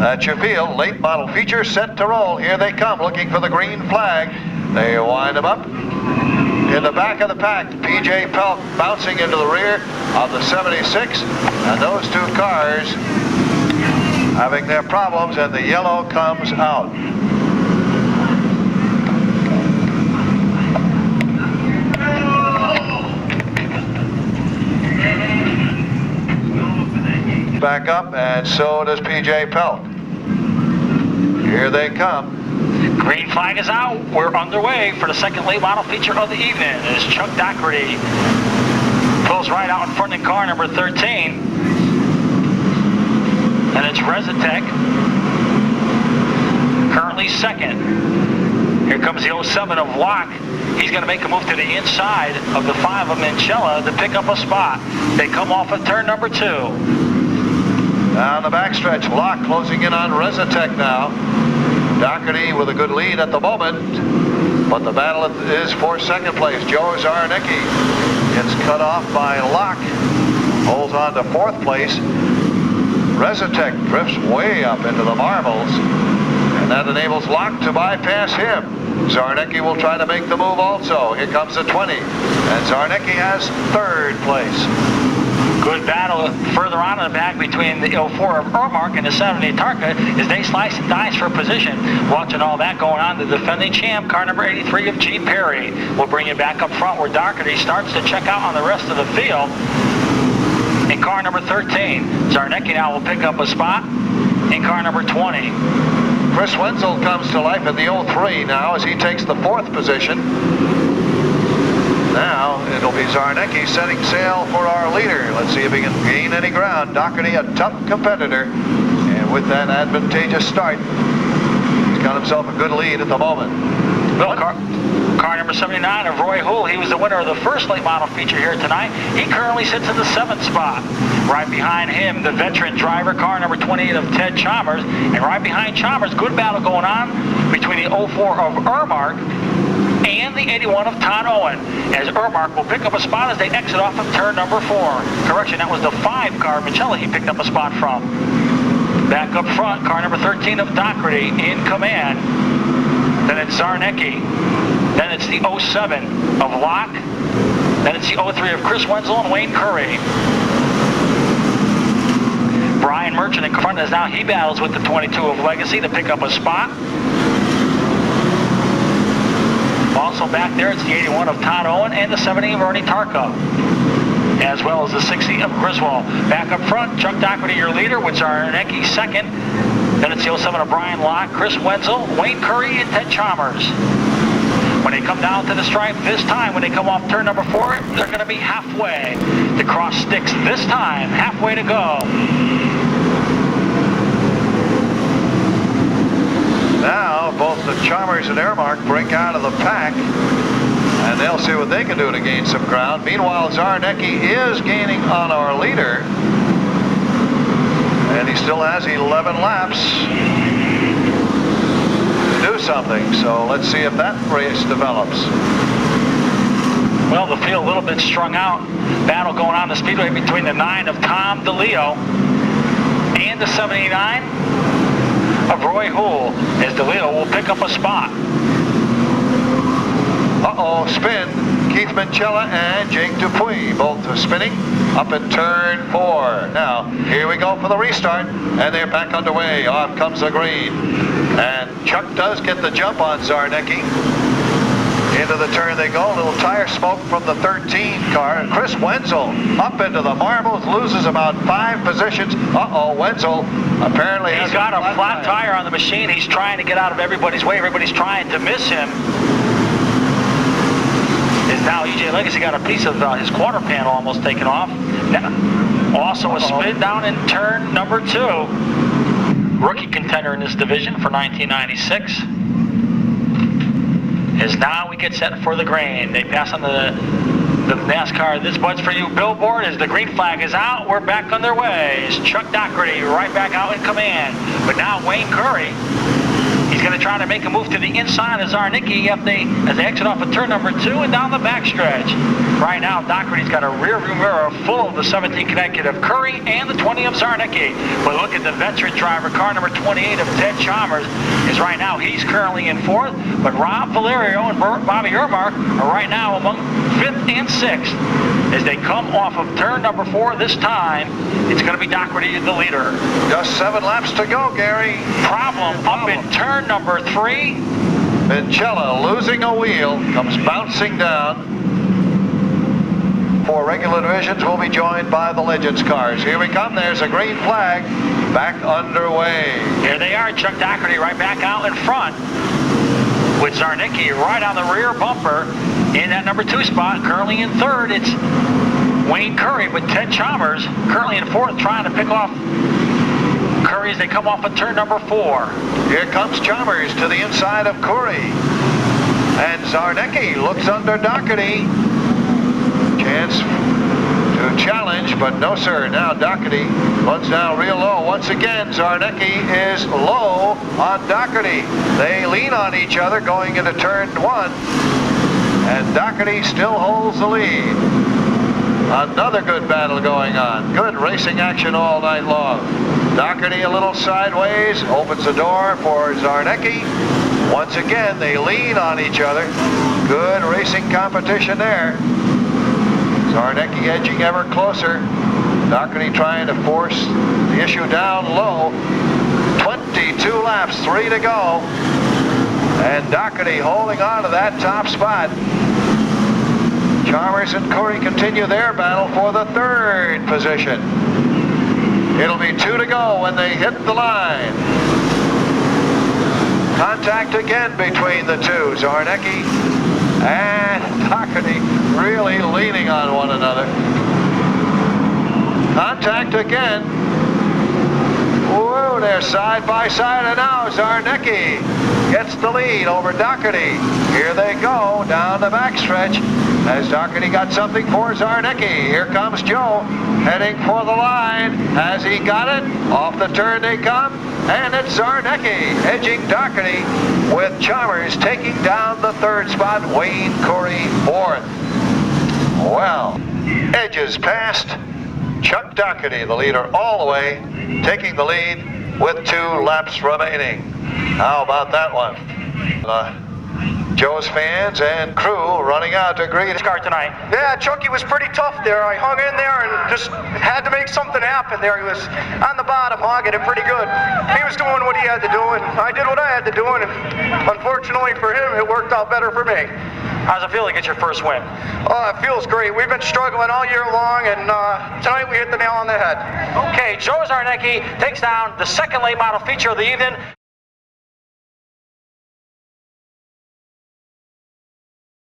That's your field. Late model feature set to roll. Here they come, looking for the green flag. They wind them up. In the back of the pack, P.J. Pelk bouncing into the rear of the 76. And those two cars having their problems, and the yellow comes out. Back up, and so does P.J. Pelk. Here they come. Green flag is out. We're underway for the second late model feature of the evening. As Chuck Doherty pulls right out in front in car number 13. And it's Riverside, currently second. Here comes the 07 of Locke. He's going to make a move to the inside of the 5 of Minchella to pick up a spot. They come off of turn number 2. Down the backstretch, Locke closing in on Riverside now. Doherty with a good lead at the moment, but the battle is for second place. Joe Zarnicki gets cut off by Locke, holds on to 4th place. Riverside drifts way up into the marbles, and that enables Locke to bypass him. Zarnicki will try to make the move also. Here comes the 20, and Zarnicki has 3rd place. Good battle further on in the back between the 04 of Ermark and the 70 Tarka as they slice and dice for position. Watching all that going on, the defending champ, car number 83 of G. Perry. We'll bring you back up front where Doherty starts to check out on the rest of the field. In car number 13, Zarnicki now will pick up a spot in car number 20. Chris Wenzel comes to life in the 03 now as he takes the 4th position. Now it'll be Zarnicki setting sail for our leader. Let's see if he can gain any ground. Doherty, a tough competitor, and with that advantageous start, he's got himself a good lead at the moment. Well, car number 79 of Roy Houle, he was the winner of the first late model feature here tonight. He currently sits in the 7th spot. Right behind him, the veteran driver, car number 28 of Ted Chalmers, and right behind Chalmers, good battle going on between the 04 of Ermark and the 81 of Todd Owen, as Ermark will pick up a spot as they exit off of turn number 4. Correction, that was the 5 car Minchella he picked up a spot from. Back up front, car number 13 of Doherty in command. Then it's Zarnicki. Then it's the 07 of Locke. Then it's the 03 of Chris Wenzel and Wayne Curry. Brian Merchant in front as now he battles with the 22 of Legacy to pick up a spot. Also back there, it's the 81 of Todd Owen and the 70 of Ernie Tarka, as well as the 60 of Griswold. Back up front, Chuck Doherty, your leader, with Zarnicki second. Then it's the 07 of Brian Locke, Chris Wenzel, Wayne Curry, and Ted Chalmers. When they come down to the stripe this time, when they come off turn number 4, they're going to be halfway to cross sticks this time, halfway to go. Now, both the Chalmers and Ermark break out of the pack, and they'll see what they can do to gain some ground. Meanwhile, Zarnicki is gaining on our leader, and he still has 11 laps to do something. So let's see if that race develops. Well, the field a little bit strung out. Battle going on the Speedway between the 9 of Tom DeLeo and the 79 of Roy Houle, as DeLeo will pick up a spot. Uh-oh, spin. Keith Minchella and Jake Dupuis both are spinning up in turn 4. Now, here we go for the restart, and they're back underway. Off comes the green. And Chuck does get the jump on Zarnicki. Into the turn they go. A little tire smoke from the 13 car. And Chris Wenzel up into the marbles, loses about 5 positions. Uh-oh, Wenzel apparently has got a flat tire on the machine. He's trying to get out of everybody's way. Everybody's trying to miss him. Is now EJ Legacy got a piece of his quarter panel almost taken off. Also a spin down in turn number 2. Rookie contender in this division for 1996. As now we get set for the green. They pass on the NASCAR This Bud's For You billboard as the green flag is out. We're back on their way. It's Chuck Doherty right back out in command. But now Wayne Curry, he's going to try to make a move to the inside of Zarnicki as they exit off of turn number 2 and down the backstretch. Right now, Doherty's got a rear view mirror full of the 17 Connecticut of Curry and the 20 of Zarnicki. But look at the veteran driver, car number 28 of Ted Chalmers, is right now, he's currently in 4th, but Rob Valerio and Bobby Ermark are right now among 5th and 6th. As they come off of turn number 4 this time, it's going to be Doherty the leader. Just 7 laps to go, Gary. Problem up in turn number 3. Vincella losing a wheel, comes bouncing down. For regular divisions, we'll be joined by the Legends cars. Here we come. There's a green flag. Back underway. Here they are. Chuck Doherty right back out in front with Zarnicki right on the rear bumper in that number 2 spot. Currently in 3rd, it's Wayne Curry with Ted Chalmers currently in 4th, trying to pick off Curry as they come off of turn number 4. Here comes Chalmers to the inside of Curry. And Zarnicki looks under Doherty. Chance to challenge, but no sir. Now Doherty runs down real low. Once again, Zarnicki is low on Doherty. They lean on each other going into turn 1. And Doherty still holds the lead. Another good battle going on. Good racing action all night long. Doherty a little sideways, opens the door for Zarnicki. Once again, they lean on each other. Good racing competition there. Zarnicki edging ever closer. Doherty trying to force the issue down low. 22 laps, 3 to go. And Doherty holding on to that top spot. Chalmers and Curry continue their battle for the 3rd position. It'll be 2 to go when they hit the line. Contact again between the two. Zarnicki and Doherty really leaning on one another. Contact again. Whoa, they're side by side, and now Zarnicki gets the lead over Doherty. Here they go down the backstretch as Doherty got something for Zarnicki. Here comes Joe heading for the line. Has he got it? Off the turn they come, and it's Zarnicki edging Doherty with Chalmers taking down the 3rd spot. Wayne Curry 4th. Well, edges past. Chuck Doherty, the leader all the way, taking the lead with 2 laps remaining. How about that one? Joe's fans and crew running out to greet his car tonight. Yeah, Chucky was pretty tough there. I hung in there and just had to make something happen there. He was on the bottom, hogging it pretty good. He was doing what he had to do, and I did what I had to do, and unfortunately for him, it worked out better for me. How's it feel to get your first win? Oh, it feels great. We've been struggling all year long, and tonight we hit the nail on the head. Okay, Joe Zarnicki takes down the 2nd late model feature of the evening.